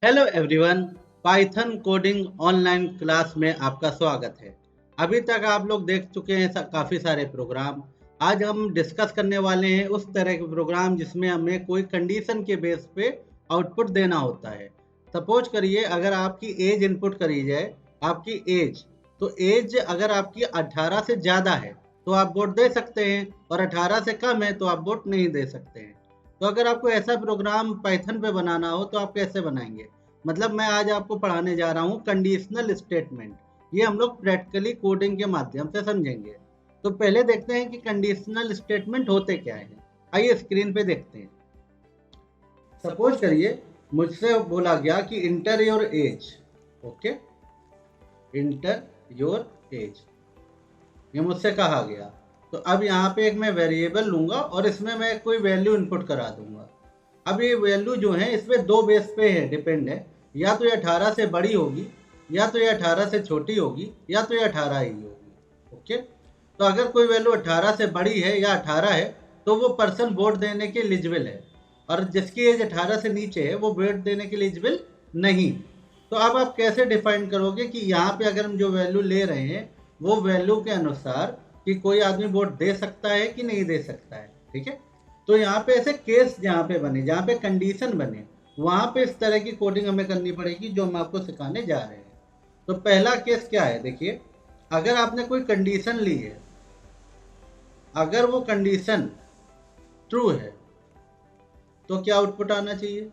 Hello everyone, Python coding online class में आपका स्वागत है। अभी तक आप लोग देख चुके हैं काफ़ी सारे प्रोग्राम। आज हम डिस्कस करने वाले हैं उस तरह के प्रोग्राम जिसमें हमें कोई कंडीशन के बेस पे आउटपुट देना होता है। सपोज करिए अगर आपकी एज इनपुट करी जाए, आपकी एज, तो एज अगर आपकी 18 से ज़्यादा है तो आप वोट दे सकते हैं और 18 से कम है तो आप वोट नहीं दे सकते हैं। तो अगर आपको ऐसा प्रोग्राम पाइथन पे बनाना हो तो आप कैसे बनाएंगे? मतलब मैं आज आपको पढ़ाने जा रहा हूँ कंडीशनल स्टेटमेंट। ये हम लोग प्रैक्टिकली कोडिंग के माध्यम से समझेंगे। तो पहले देखते हैं कि कंडीशनल स्टेटमेंट होते क्या हैं। आइए स्क्रीन पे देखते हैं। सपोज करिए मुझसे बोला गया कि inter your age. Okay, inter your age, ये मुझसे कहा गया। तो अब यहाँ पे एक मैं वेरिएबल लूंगा और इसमें मैं कोई वैल्यू इनपुट करा दूंगा। अब ये वैल्यू जो है इसमें दो बेस पे है, डिपेंड है। या तो ये 18 से बड़ी होगी, या तो ये 18 से छोटी होगी, या तो ये 18 ही होगी। ओके, तो अगर कोई वैल्यू 18 से बड़ी है या 18 है तो वो पर्सन वोट देने के एलिजिबल है, और जिसकी एज 18 से नीचे है वो वोट देने के एलिजिबल नहीं। तो अब आप कैसे डिफाइन करोगे कि यहाँ पे अगर हम जो वैल्यू ले रहे हैं वो वैल्यू के अनुसार कि कोई आदमी वोट दे सकता है कि नहीं दे सकता है। ठीक है, तो यहाँ पे ऐसे केस जहाँ पे बने, जहाँ पे कंडीशन बने, वहाँ पे इस तरह की कोडिंग हमें करनी पड़ेगी जो हम आपको सिखाने जा रहे हैं। तो पहला केस क्या है, देखिए, अगर आपने कोई कंडीशन ली है, अगर वो कंडीशन ट्रू है तो क्या आउटपुट आना चाहिए,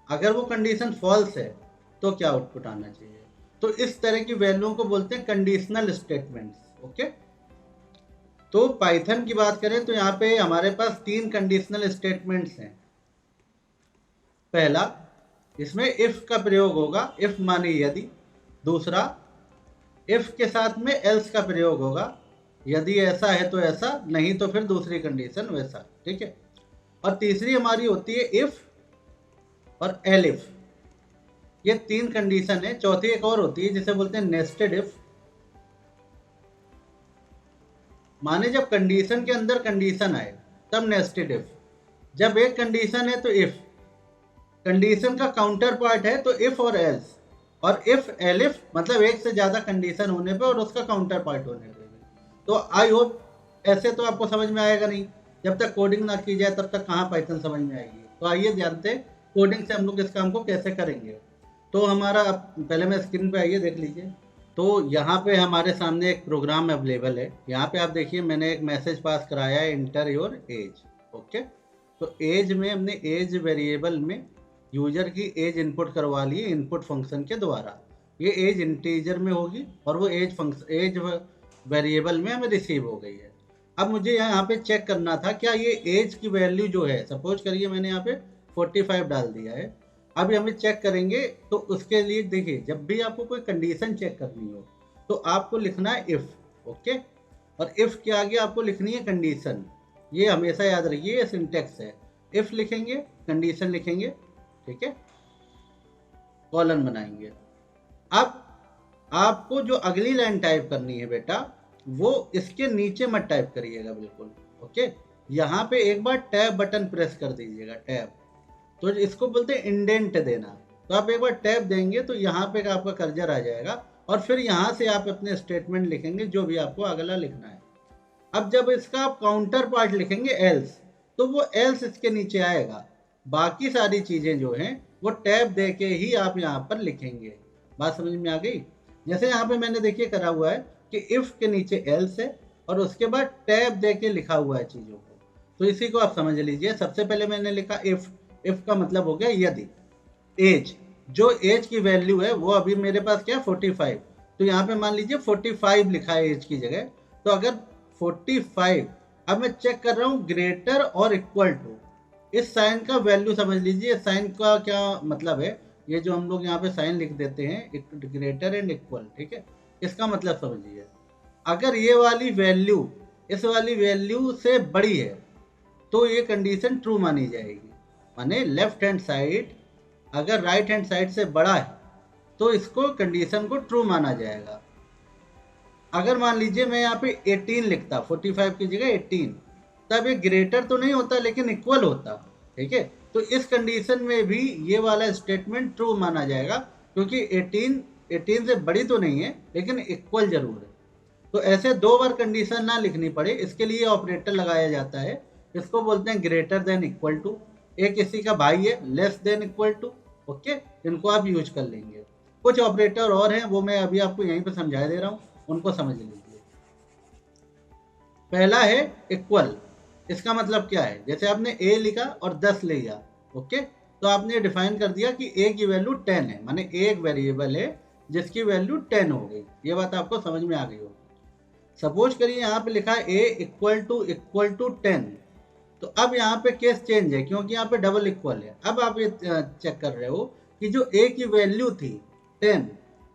अगर वो कंडीशन फॉल्स है तो क्या आउटपुट आना चाहिए। तो इस तरह की वैल्यूओं को बोलते हैं कंडीशनल स्टेटमेंट्स। ओके, तो पाइथन की बात करें तो यहाँ पे हमारे पास तीन कंडीशनल स्टेटमेंट्स हैं। पहला, इसमें इफ का प्रयोग होगा, इफ माने यदि। दूसरा, इफ के साथ में एल्स का प्रयोग होगा, यदि ऐसा है तो ऐसा, नहीं तो फिर दूसरी कंडीशन वैसा। ठीक है, और तीसरी हमारी होती है इफ और एलिफ। ये तीन कंडीशन है। चौथी एक और होती है जिसे बोलते हैं नेस्टेड इफ। माने जब कंडीशन के अंदर कंडीशन आए तब नेस्टेड इफ। जब एक कंडीशन है तो इफ, कंडीशन का काउंटर पार्ट है तो इफ और एल्स, और इफ एलिफ मतलब एक से ज्यादा कंडीशन होने पे और उसका काउंटर पार्ट होने पे। तो आई होप ऐसे तो आपको समझ में आएगा नहीं, जब तक कोडिंग ना की जाए तब तक कहाँ पाइथन समझ में आएगी। तो आइए जानते हैं कोडिंग से हम लोग इस काम को कैसे करेंगे। तो हमारा पहले मैं स्क्रीन पे, आइए देख लीजिए। तो यहाँ पे हमारे सामने एक प्रोग्राम अवेलेबल है। यहाँ पे आप देखिए मैंने एक मैसेज पास कराया है, इंटर योर एज। ओके, तो एज में हमने एज वेरिएबल में यूजर की एज इनपुट करवा ली है इनपुट फंक्शन के द्वारा। ये एज इंटीजर में होगी और वो एज फंक्शन एज वेरिएबल में हमें रिसीव हो गई है। अब मुझे यहाँ पे चेक करना था क्या ये एज की वैल्यू जो है, सपोज करिए मैंने यहाँ पे 45 डाल दिया है। अभी हमें चेक करेंगे तो उसके लिए देखिए, जब भी आपको कोई कंडीशन चेक करनी हो तो आपको लिखना है इफ। ओके, और इफ के आगे आपको लिखनी है कंडीशन। ये हमेशा याद रखिए, ये सिंटेक्स है। इफ लिखेंगे, कंडीशन लिखेंगे, ठीक है, कॉलन बनाएंगे। अब आपको जो अगली लाइन टाइप करनी है बेटा, वो इसके नीचे मत टाइप करिएगा बिल्कुल। ओके, यहाँ पे एक बार टैब बटन प्रेस कर दीजिएगा, टैब। तो इसको बोलते हैं इंडेंट देना। तो आप एक बार टैब देंगे तो यहाँ पे आपका कर्जर आ जाएगा और फिर यहाँ से आप अपने स्टेटमेंट लिखेंगे जो भी आपको अगला लिखना है। अब जब इसका आप काउंटर पार्ट लिखेंगे एल्स, तो वो एल्स इसके नीचे आएगा। बाकी सारी चीज़ें जो हैं वो टैब दे के ही आप यहाँ पर लिखेंगे। बात समझ में आ गई? जैसे यहाँ पे मैंने देखिए करा हुआ है कि इफ के नीचे एल्स है और उसके बाद टैब दे के लिखा हुआ है चीज़ों को। तो इसी को आप समझ लीजिए। सबसे पहले मैंने लिखा इफ। इफ का मतलब हो गया यदि। एज, जो एज की वैल्यू है वो अभी मेरे पास क्या है, 45। तो यहाँ पे मान लीजिए 45 लिखा है एज की जगह। तो अगर 45, अब मैं चेक कर रहा हूँ ग्रेटर और इक्वल टू, इस साइन का वैल्यू समझ लीजिए। साइन का क्या मतलब है, ये जो हम लोग यहाँ पे साइन लिख देते हैं ग्रेटर एंड इक्वल, ठीक है, इसका मतलब समझिए। अगर ये वाली वैल्यू इस वाली वैल्यू से बड़ी है तो ये कंडीशन ट्रू मानी जाएगी। माने लेफ्ट हैंड साइड अगर राइट हैंड साइड से बड़ा है तो इसको कंडीशन को ट्रू माना जाएगा। अगर मान लीजिए मैं यहाँ पे 18 लिखता, 45 की जगह 18, तब ये ग्रेटर तो नहीं होता लेकिन इक्वल होता। ठीक है, तो इस कंडीशन में भी ये वाला स्टेटमेंट ट्रू माना जाएगा, क्योंकि 18 से बड़ी तो नहीं है लेकिन इक्वल जरूर है। तो ऐसे 2 बार कंडीशन ना लिखनी पड़े, इसके लिए ऑपरेटर लगाया जाता है। इसको बोलते हैं ग्रेटर देन इक्वल टू। एक किसी का भाई है, less than equal to. Okay, इनको आप यूज कर लेंगे। कुछ ऑपरेटर और हैं, वो मैं अभी आपको यहीं पे समझा दे रहा हूँ, उनको समझ लीजिए। पहला है इक्वल। इसका मतलब क्या है, जैसे आपने ए लिखा और 10 लिया, ओके, तो आपने डिफाइन कर दिया कि ए की वैल्यू 10 है, माने एक वेरिएबल है जिसकी वैल्यू 10 हो गई। ये बात आपको समझ में आ गई होगी। सपोज करिए यहाँ पे लिखा है ए इक्वल टू 10, तो अब यहाँ पे केस चेंज है, क्योंकि यहाँ पे डबल इक्वल है। अब आप ये चेक कर रहे हो कि जो ए की वैल्यू थी 10,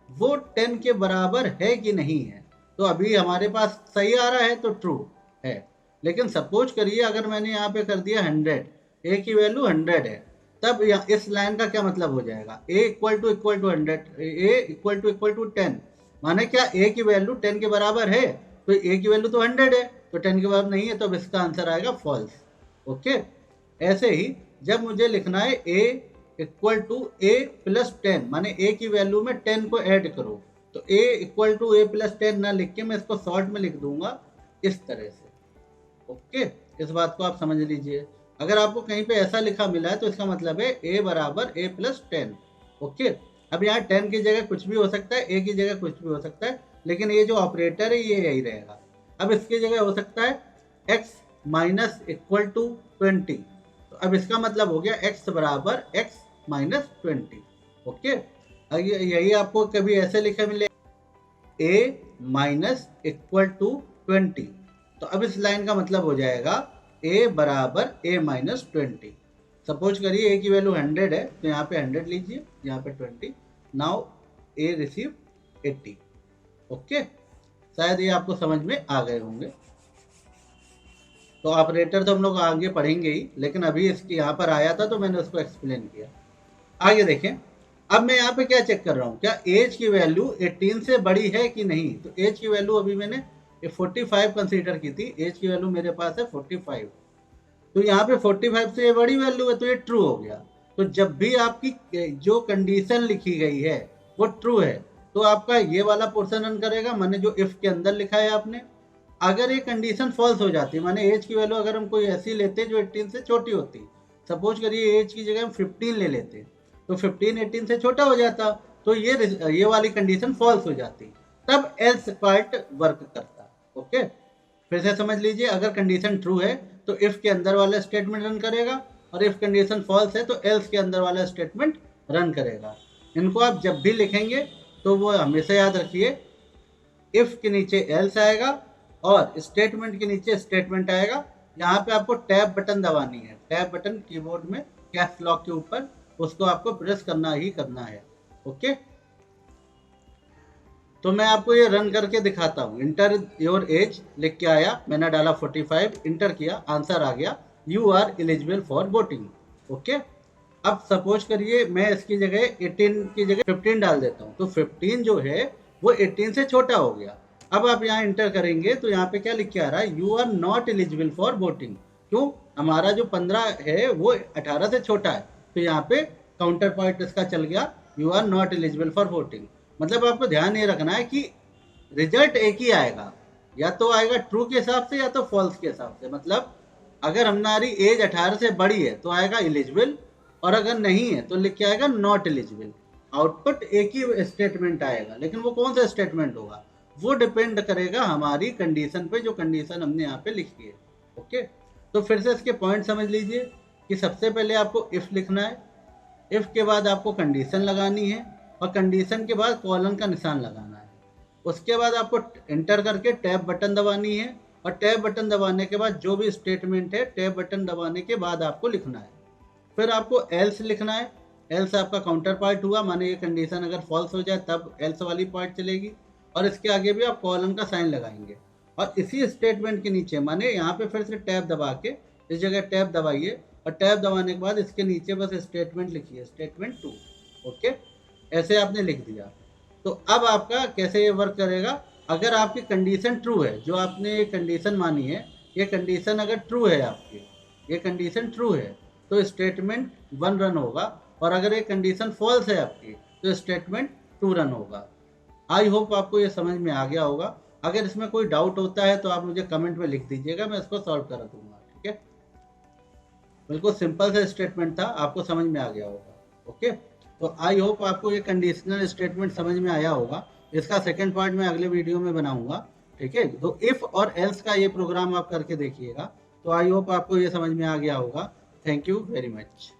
वो 10 के बराबर है कि नहीं है। तो अभी हमारे पास सही आ रहा है तो ट्रू है। लेकिन सपोज करिए अगर मैंने यहाँ पे कर दिया 100, ए की वैल्यू 100 है, तब इस लाइन का क्या मतलब हो जाएगा, A equal to 100, A equal to 10, माने क्या ए की वैल्यू 10 के बराबर है, तो ए की वैल्यू तो 100 है, तो 10 के बराबर नहीं है, तो अब इसका आंसर आएगा फॉल्स। ओके, ऐसे ही जब मुझे लिखना है ए इक्वल टू ए प्लस 10, माने ए की वैल्यू में 10 को ऐड करो, तो ए इक्वल टू ए प्लस 10 ना लिख के मैं इसको शॉर्ट में लिख दूंगा इस तरह से। ओके, इस बात को आप समझ लीजिए। अगर आपको कहीं पे ऐसा लिखा मिला है तो इसका मतलब है ए बराबर ए प्लस 10। ओके, अब यहाँ 10 की जगह कुछ भी हो सकता है, ए की जगह कुछ भी हो सकता है, लेकिन ये जो ऑपरेटर है ये यही रहेगा। अब इसकी जगह हो सकता है x माइनस इक्वल टू 20, तो अब इसका मतलब हो गया x बराबर x माइनस 20। ओके, यही आपको कभी ऐसे लिखे मिले a माइनस इक्वल टू 20, तो अब इस लाइन का मतलब हो जाएगा a बराबर a माइनस 20। सपोज करिए a की वैल्यू 100 है, तो यहाँ पे 100 लीजिए, यहाँ पे 20, नाउ a रिसीव 80। ओके, शायद ये आपको समझ में आ गए होंगे। तो ऑपरेटर तो हम लोग आगे पढ़ेंगे ही, लेकिन अभी इसके यहाँ पर आया था तो मैंने उसको एक्सप्लेन किया। आगे देखें, अब मैं यहाँ पे क्या चेक कर रहा हूँ, क्या एज की वैल्यू 18 से बड़ी है कि नहीं। तो एज की वैल्यू अभी मैंने 45 कंसीडर की थी, एज की वैल्यू मेरे पास है 45, तो यहाँ पे 45 से ये बड़ी वैल्यू है, तो ये ट्रू हो गया। तो जब भी आपकी जो कंडीशन लिखी गई है वो ट्रू है, तो आपका ये वाला पोर्शन रन करेगा, माने जो इफ के अंदर लिखा है आपने। अगर ये कंडीशन फॉल्स हो जाती, माने एज की वैल्यू अगर हम कोई ऐसी लेते जो 18 से छोटी होती, सपोज करिए एज की जगह हम 15 ले लेते, तो 15 18 से छोटा हो जाता, तो ये वाली कंडीशन फॉल्स हो जाती, तब एल्स पार्ट वर्क करता। ओके, फिर से समझ लीजिए, अगर कंडीशन ट्रू है तो इफ के अंदर वाला स्टेटमेंट रन करेगा, और इफ कंडीशन फॉल्स है तो एल्स के अंदर वाला स्टेटमेंट रन करेगा। इनको आप जब भी लिखेंगे तो वो हमेशा याद रखिए, इफ के नीचे एल्स आएगा और स्टेटमेंट के नीचे स्टेटमेंट आएगा। यहाँ पे आपको टैब बटन दबानी है, टैब बटन कीबोर्ड में कैप लॉक के ऊपर, उसको आपको प्रेस करना ही करना है। ओके, तो मैं आपको ये रन करके दिखाता हूँ। इंटर योर एज लिख के आया, मैंने डाला 45, इंटर किया, आंसर आ गया, you are eligible for voting. Okay, अब सपोज करिए मैं इसकी जगह 18 की जगह 15 डाल देता हूँ, तो 15 जो है वो 18 से छोटा हो गया। अब आप यहाँ इंटर करेंगे तो यहाँ पे क्या लिख के आ रहा है, you are not eligible for voting. क्यों, हमारा जो 15 है वो 18 से छोटा है, तो यहाँ पे काउंटर पॉइंट इसका चल गया, you are not eligible for voting. मतलब आपको ध्यान ये रखना है कि रिजल्ट एक ही आएगा, या तो आएगा ट्रू के हिसाब से या तो फॉल्स के हिसाब से। मतलब अगर हमारी एज 18 से बड़ी है तो आएगा एलिजिबल, और अगर नहीं है तो लिख के आएगा नॉट एलिजिबल। आउटपुट एक ही स्टेटमेंट आएगा, लेकिन वो कौन सा स्टेटमेंट होगा वो डिपेंड करेगा हमारी कंडीशन पे, जो कंडीशन हमने यहाँ पे लिखी है। ओके, तो फिर से इसके पॉइंट समझ लीजिए कि सबसे पहले आपको इफ लिखना है, इफ के बाद आपको कंडीशन लगानी है, और कंडीशन के बाद कॉलन का निशान लगाना है। उसके बाद आपको एंटर करके टैब बटन दबानी है, और टैब बटन दबाने के बाद जो भी स्टेटमेंट है टैब बटन दबाने के बाद आपको लिखना है। फिर आपको एल्स लिखना है, एल्स आपका काउंटर पार्ट हुआ, माने ये कंडीशन अगर फॉल्स हो जाए तब एल्स वाली पार्ट चलेगी, और इसके आगे भी आप कॉलन का साइन लगाएंगे। और इसी स्टेटमेंट के नीचे, माने यहाँ पे फिर से टैब दबा के, इस जगह टैब दबाइए, और टैब दबाने के बाद इसके नीचे बस स्टेटमेंट लिखिए, स्टेटमेंट 2। ओके, ऐसे आपने लिख दिया। तो अब आपका कैसे ये वर्क करेगा, अगर आपकी कंडीशन ट्रू है, जो आपने कंडीशन मानी है, ये कंडीशन अगर ट्रू है आपकी, ये कंडीशन ट्रू है, तो स्टेटमेंट 1 रन होगा, और अगर ये कंडीशन फॉल्स है आपकी तो स्टेटमेंट 2 रन होगा। आई होप आपको ये समझ में आ गया होगा। अगर इसमें कोई डाउट होता है तो आप मुझे कमेंट में लिख दीजिएगा, मैं इसको सॉल्व करा दूंगा। ठीक है, बिल्कुल सिंपल सा स्टेटमेंट था, आपको समझ में आ गया होगा। ओके, तो आई होप आपको ये कंडीशनल स्टेटमेंट समझ में आया होगा। इसका सेकंड पार्ट मैं अगले वीडियो में बनाऊंगा। ठीक है, तो इफ और एल्स का ये प्रोग्राम आप करके देखिएगा, तो आई होप आपको ये समझ में आ गया होगा। Thank you very much.